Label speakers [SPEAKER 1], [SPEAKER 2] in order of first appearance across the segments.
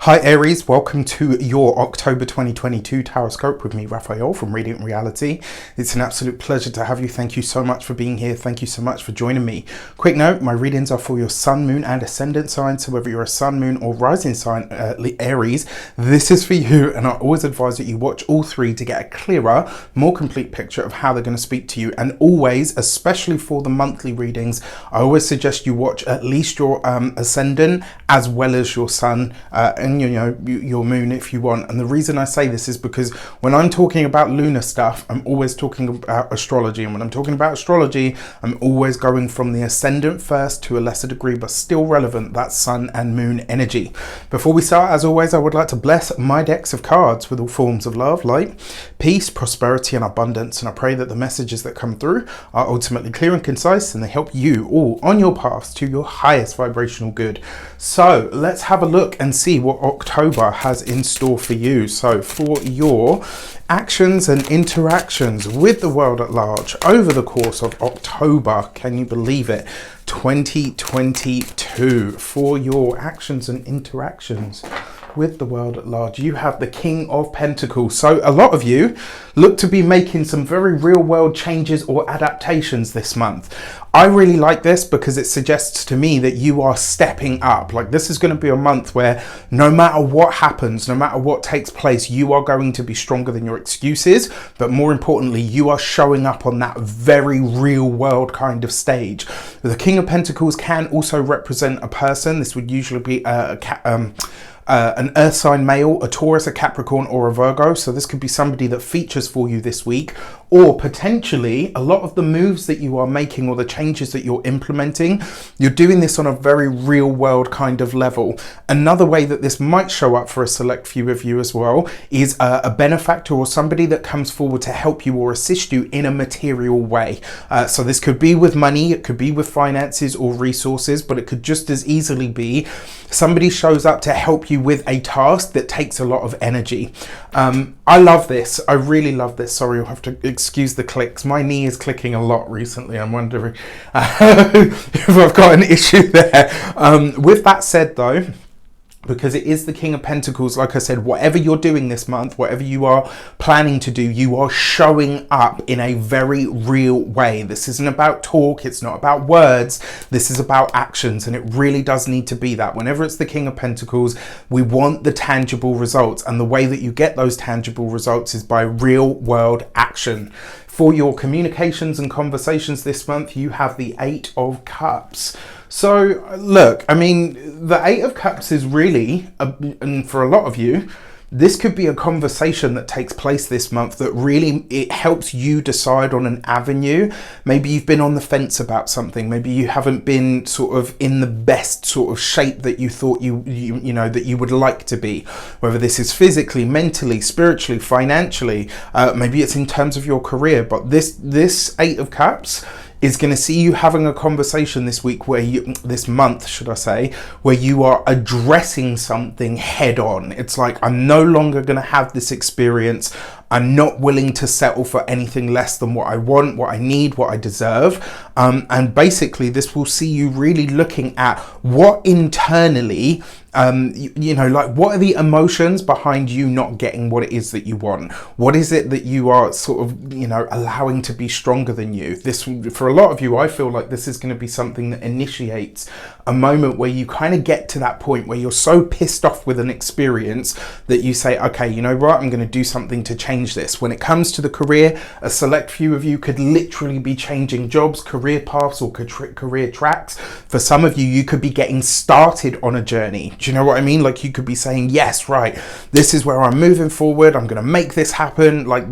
[SPEAKER 1] Hi Aries, welcome to your October 2022 Taroscope with me, Raphael from Reydiant Reality. It's an absolute pleasure to have you. Thank you so much for being here. Thank you so much for joining me. Quick note, my readings are for your sun, moon and ascendant sign. So whether you're a sun, moon or rising sign, Aries, this is for you. And I always advise that you watch all three to get a clearer, more complete picture of how they're going to speak to you. And always, especially for the monthly readings, I always suggest you watch at least your ascendant as well as your sun and your moon if you want. And the reason I say this is because when I'm talking about lunar stuff, I'm always talking about astrology, and when I'm talking about astrology, I'm always going from the ascendant first to a lesser degree but still relevant, that's sun and moon energy. Before we start, as always, I would like to bless my decks of cards with all forms of love, light, peace, prosperity and abundance, and I pray that the messages that come through are ultimately clear and concise and they help you all on your path to your highest vibrational good. So let's have a look and see what October has in store for you. So for your actions and interactions with the world at large over the course of October, can you believe it, 2022, for your actions and interactions with the world at large, you have the King of Pentacles. So a lot of you look to be making some very real world changes or adaptations this month. I really like this because it suggests to me that you are stepping up. Like, this is going to be a month where no matter what happens, no matter what takes place, you are going to be stronger than your excuses. But more importantly, you are showing up on that very real world kind of stage. The King of Pentacles can also represent a person. This would usually be an earth sign male, a Taurus, a Capricorn or a Virgo. So this could be somebody that features for you this week, or potentially a lot of the moves that you are making or the changes that you're implementing, you're doing this on a very real world kind of level. Another way that this might show up for a select few of you as well is a benefactor or somebody that comes forward to help you or assist you in a material way. So this could be with money, it could be with finances or resources, but it could just as easily be somebody shows up to help you with a task that takes a lot of energy. I love this. I really love this. Sorry, you'll have to excuse the clicks. My knee is clicking a lot recently. I'm wondering if I've got an issue there. With that said though, because it is the King of Pentacles, like I said, whatever you're doing this month, whatever you are planning to do, you are showing up in a very real way. This isn't about talk, it's not about words, this is about actions, and it really does need to be that. Whenever it's the King of Pentacles, we want the tangible results, and the way that you get those tangible results is by real world action. For your communications and conversations this month, you have the Eight of Cups. So look, I mean, the Eight of Cups is really, and for a lot of you, this could be a conversation that takes place this month that really, it helps you decide on an avenue. Maybe you've been on the fence about something. Maybe you haven't been sort of in the best sort of shape that you thought you that you would like to be. Whether this is physically, mentally, spiritually, financially, maybe it's in terms of your career. But this Eight of Cups is going to see you having a conversation this week this month, should I say, where you are addressing something head on. It's like, I'm no longer going to have this experience. I'm not willing to settle for anything less than what I want, what I need, what I deserve. And basically this will see you really looking at what internally, like, what are the emotions behind you not getting what it is that you want? What is it that you are sort of, allowing to be stronger than you? This, for a lot of you, I feel like this is going to be something that initiates a moment where you kind of get to that point where you're so pissed off with an experience that you say, okay, you know what, I'm going to do something to change this. When it comes to the career, a select few of you could literally be changing jobs, career paths or career tracks. For some of you, you could be getting started on a journey. Do you know what I mean? Like, you could be saying, yes, right, this is where I'm moving forward. I'm going to make this happen. Like,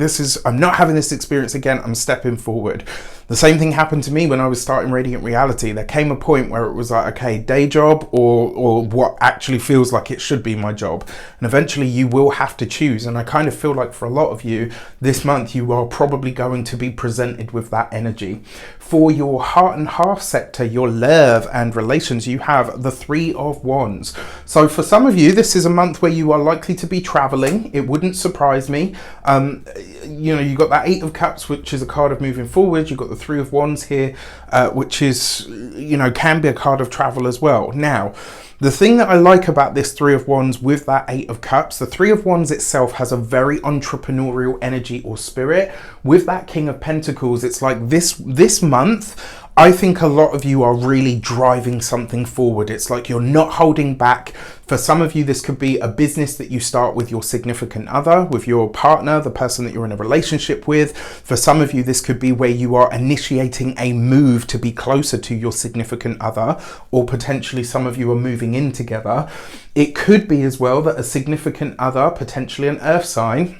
[SPEAKER 1] I'm not having this experience again. I'm stepping forward. The same thing happened to me when I was starting Reydiant Reality. There came a point where it was like, okay, day job or what actually feels like it should be my job. And eventually you will have to choose. And I kind of feel like for a lot of you this month, you are probably going to be presented with that energy. For your heart and half sector, your love and relations, you have the Three of Wands. So for some of you, this is a month where you are likely to be traveling. It wouldn't surprise me. You got that Eight of Cups, which is a card of moving forward. You've got the Three of Wands here, which is, can be a card of travel as well. Now, The thing that I like about this Three of Wands with that Eight of Cups, the Three of Wands itself has a very entrepreneurial energy or spirit. With that King of Pentacles, it's like this month, I think a lot of you are really driving something forward. It's like you're not holding back. For some of you, this could be a business that you start with your significant other, with your partner, the person that you're in a relationship with. For some of you, this could be where you are initiating a move to be closer to your significant other, or potentially some of you are moving in together. It could be as well that a significant other, potentially an earth sign,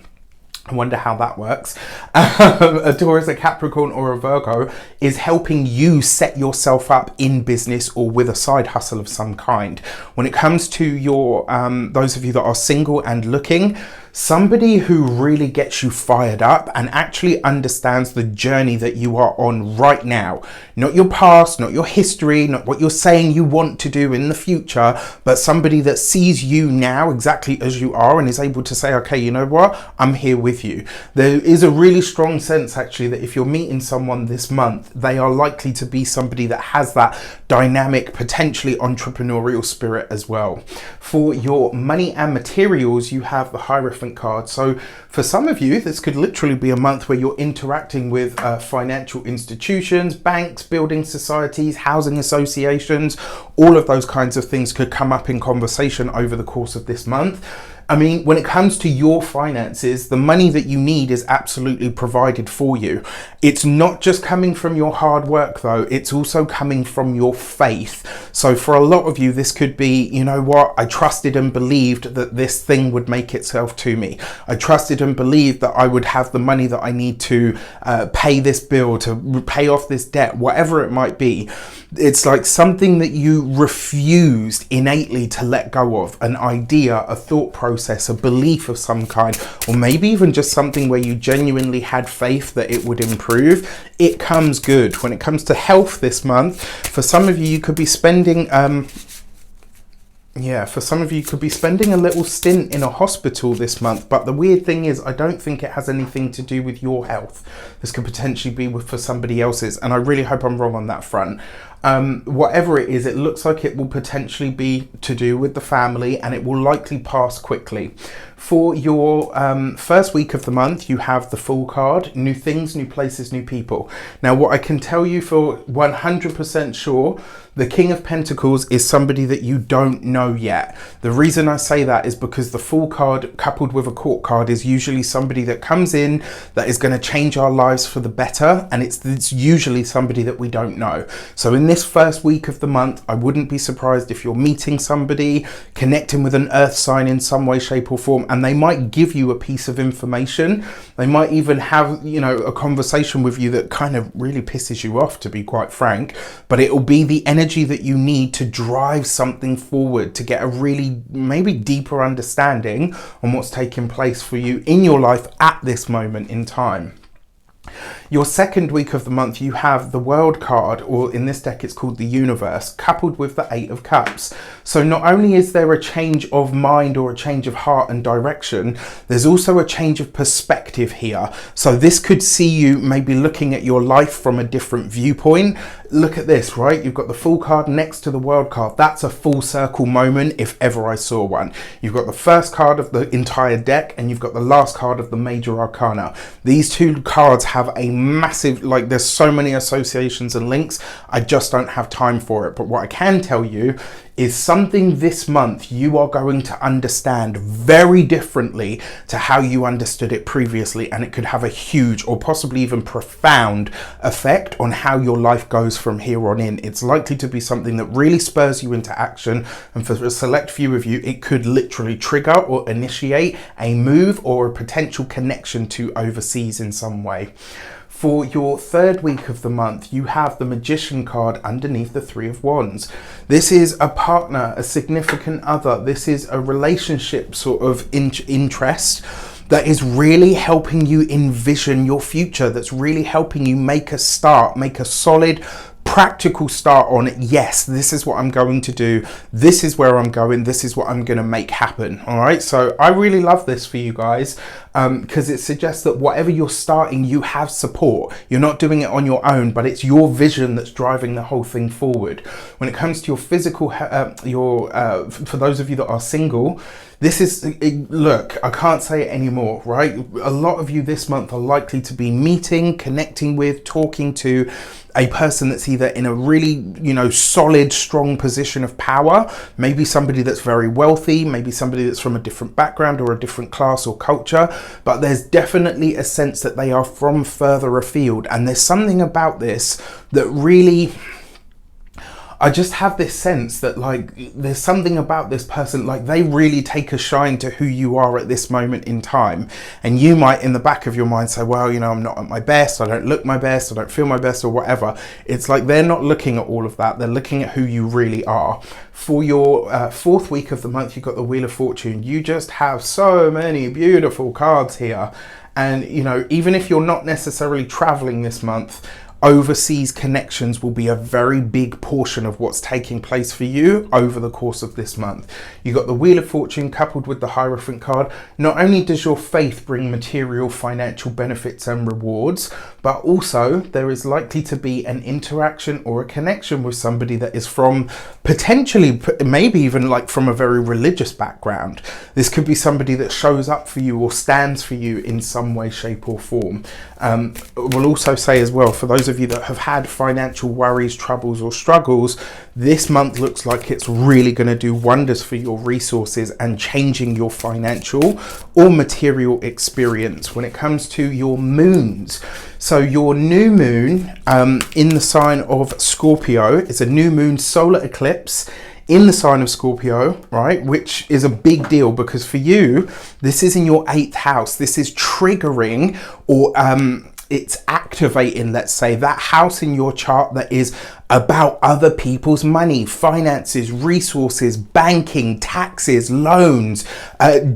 [SPEAKER 1] I wonder how that works, a Taurus, a Capricorn or a Virgo, is helping you set yourself up in business or with a side hustle of some kind. When it comes to your those of you that are single and looking, somebody who really gets you fired up and actually understands the journey that you are on right now. Not your past, not your history, not what you're saying you want to do in the future, but somebody that sees you now exactly as you are and is able to say, okay, you know what? I'm here with you. There is a really strong sense actually that if you're meeting someone this month, they are likely to be somebody that has that dynamic, potentially entrepreneurial spirit as well. For your money and materials, you have the Hierophant card. So for some of you, this could literally be a month where you're interacting with financial institutions, banks, building societies, housing associations. All of those kinds of things could come up in conversation over the course of this month. I mean, when it comes to your finances, the money that you need is absolutely provided for you. It's not just coming from your hard work though, it's also coming from your faith. So for a lot of you, this could be, you know what, I trusted and believed that this thing would make itself to me. I trusted and believed that I would have the money that I need to pay this bill, to pay off this debt, whatever it might be. It's like something that you refused innately to let go of, an idea, a thought process, a belief of some kind, or maybe even just something where you genuinely had faith that it would improve. It comes good. When it comes to health this month, for some of you, you could be spending for some of you could be spending a little stint in a hospital this month, but the weird thing is I don't think it has anything to do with your health. This could potentially be for somebody else's, and I really hope I'm wrong on that front. Whatever it is, it looks like it will potentially be to do with the family, and it will likely pass quickly. For your first week of the month, you have the Fool card, new things, new places, new people. Now, what I can tell you for 100% sure, the King of Pentacles is somebody that you don't know yet. The reason I say that is because the Fool card coupled with a Court card is usually somebody that comes in that is going to change our lives for the better, and it's usually somebody that we don't know. So in this first week of the month, I wouldn't be surprised if you're meeting somebody, connecting with an earth sign in some way, shape or form, and they might give you a piece of information. They might even have, you know, a conversation with you that kind of really pisses you off, to be quite frank, but it will be the energy that you need to drive something forward, to get a really maybe deeper understanding on what's taking place for you in your life at this moment in time. Your second week of the month, you have the World card, or in this deck it's called the Universe, coupled with the Eight of Cups. So not only is there a change of mind or a change of heart and direction, there's also a change of perspective here. So this could see you maybe looking at your life from a different viewpoint. Look at this, right? You've got the Fool card next to the World card. That's a full circle moment if ever I saw one. You've got the first card of the entire deck, and you've got the last card of the Major Arcana. These two cards have a massive, like, there's so many associations and links, I just don't have time for it. But what I can tell you is something this month you are going to understand very differently to how you understood it previously, and it could have a huge or possibly even profound effect on how your life goes from here on in. It's likely to be something that really spurs you into action, and for a select few of you, it could literally trigger or initiate a move or a potential connection to overseas in some way. For your third week of the month, you have the Magician card underneath the Three of Wands. This is a partner, a significant other. This is a relationship sort of interest that is really helping you envision your future, that's really helping you make a start, make a solid practical start on, yes, this is what I'm going to do, this is where I'm going, this is what I'm going to make happen. All right, so I really love this for you guys, because it suggests that whatever you're starting, you have support. You're not doing it on your own, but it's your vision that's driving the whole thing forward. When it comes to your physical, for those of you that are single, this is, look, I can't say it anymore, right? A lot of you this month are likely to be meeting, connecting with, talking to a person that's either in a really, you know, solid, strong position of power, maybe somebody that's very wealthy, maybe somebody that's from a different background or a different class or culture, but there's definitely a sense that they are from further afield. And there's something about this that really, I just have this sense that, like, there's something about this person, like they really take a shine to who you are at this moment in time. And you might in the back of your mind say, well, you know, I'm not at my best, I don't look my best, I don't feel my best, or whatever. It's like they're not looking at all of that, they're looking at who you really are. For your fourth week of the month, you've got the Wheel of Fortune. You just have so many beautiful cards here. And, you know, even if you're not necessarily traveling this month, overseas connections will be a very big portion of what's taking place for you over the course of this month. You got the Wheel of Fortune coupled with the Hierophant card. Not only does your faith bring material financial benefits and rewards, but also there is likely to be an interaction or a connection with somebody that is from potentially, maybe even like from a very religious background. This could be somebody that shows up for you or stands for you in some way, shape or form. We'll also say as well, for those of you that have had financial worries, troubles or struggles, this month looks like it's really going to do wonders for your resources and changing your financial or material experience. When it comes to your moons, so your new moon in the sign of Scorpio is a new moon solar eclipse in the sign of Scorpio, right? Which is a big deal because for you, this is in your 8th house. This is triggering or it's activating, let's say, that house in your chart that is about other people's money, finances, resources, banking, taxes, loans,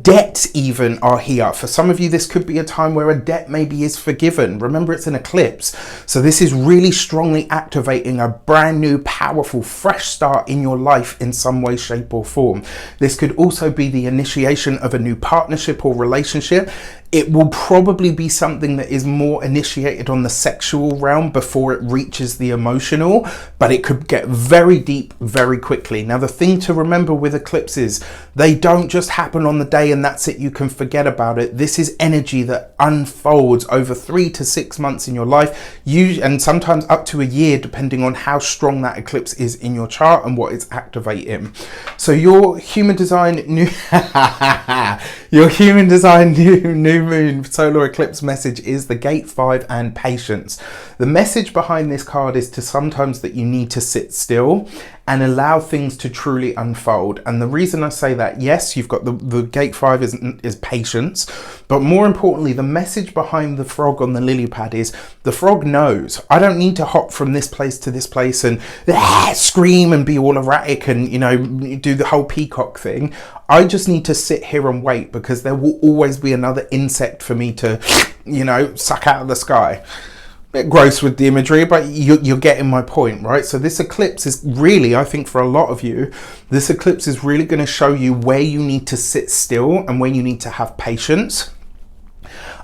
[SPEAKER 1] debt even are here. For some of you, this could be a time where a debt maybe is forgiven. Remember, it's an eclipse. So this is really strongly activating a brand new, powerful, fresh start in your life in some way, shape or form. This could also be the initiation of a new partnership or relationship. It will probably be something that is more initiated on the sexual realm before it reaches the emotional, but it could get very deep very quickly. Now, the thing to remember with eclipses, they don't just happen on the day and that's it, you can forget about it. This is energy that unfolds over 3 to 6 months in your life, and sometimes up to a year, depending on how strong that eclipse is in your chart and what it's activating. So your human design new new moon solar eclipse message is the gate 5 and patience. The message behind this card is to sometimes that you need to sit still and allow things to truly unfold. And the reason I say that, yes, you've got the gate 5 is patience, but more importantly, the message behind the frog on the lily pad is the frog knows I don't need to hop from this place to this place and scream and be all erratic and, you know, do the whole peacock thing. I just need to sit here and wait because there will always be another insect for me to, you know, suck out of the sky. Bit gross with the imagery, but you're getting my point, right? So this eclipse is really, I think for a lot of you, this eclipse is really going to show you where you need to sit still and where you need to have patience.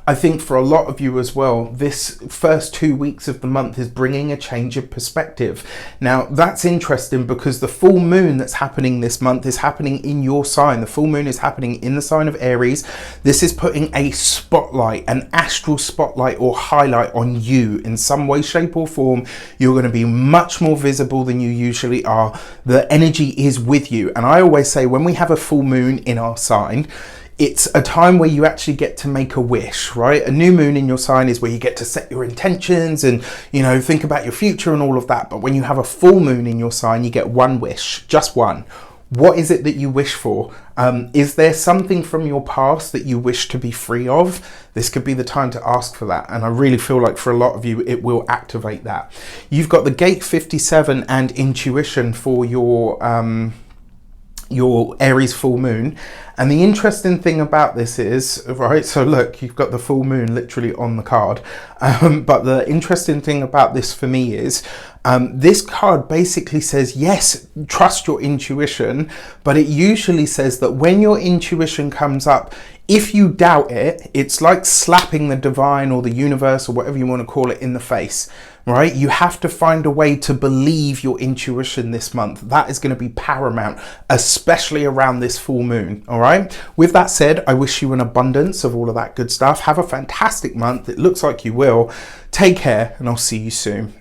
[SPEAKER 1] I think for a lot of you as well, this first 2 weeks of the month is bringing a change of perspective. Now, that's interesting because the full moon that's happening this month is happening in your sign. The full moon is happening in the sign of Aries. This is putting a spotlight, an astral spotlight or highlight on you in some way, shape or form. You're going to be much more visible than you usually are. The energy is with you. And I always say when we have a full moon in our sign, it's a time where you actually get to make a wish, right? A new moon in your sign is where you get to set your intentions and, you know, think about your future and all of that. But when you have a full moon in your sign, you get one wish, just one. What is it that you wish for? Is there something from your past that you wish to be free of? This could be the time to ask for that. And I really feel like for a lot of you, it will activate that. You've got the gate 57 and intuition for your your Aries full moon. And the interesting thing about this is, right, so look, you've got the full moon literally on the card. But the interesting thing about this for me is, this card basically says, yes, trust your intuition, but it usually says that when your intuition comes up, if you doubt it, it's like slapping the divine or the universe or whatever you want to call it in the face, right? You have to find a way to believe your intuition this month. That is going to be paramount, especially around this full moon, all right? With that said, I wish you an abundance of all of that good stuff. Have a fantastic month. It looks like you will. Take care, and I'll see you soon.